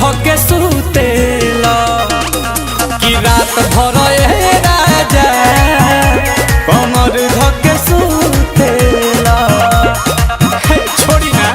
धके सुतेला कि रात भर ए राजा कमर धके सुतेला। छोड़ी ना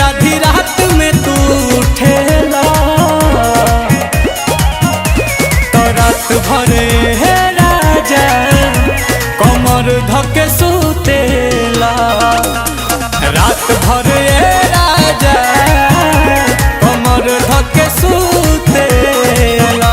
आधी रात में तू उठेला तो रात भरे है राजा कमर धके सुतेला। रात भरे राजा कमर धके सुतेला।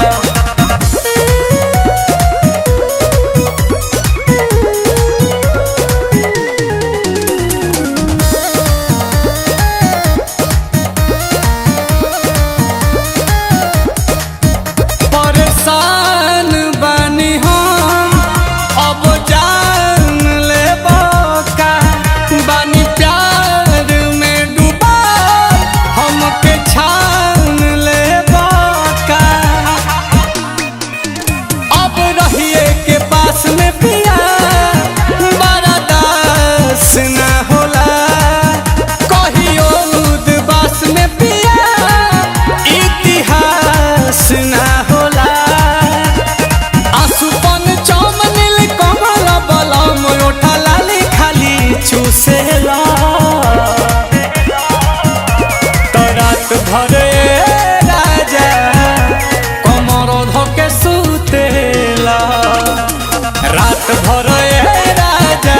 चूसेला तो रात भरे राजा कमर धके सुतेला। रात भरे राजा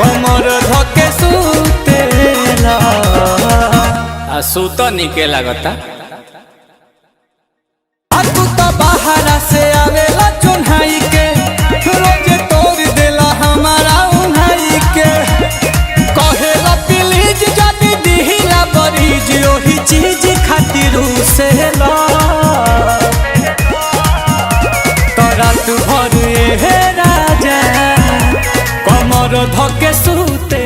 कमर धके सुतेला। सुत निके लागता तू तो बाहरा से आवेला चुन्हाई के रोज तोड़ देला हमारा उन्हाई के कहेला प्लीज जदी दिहिला बरीज ओही चीज खातिर से ला तो रात भर हे राजा कमर धके सुते।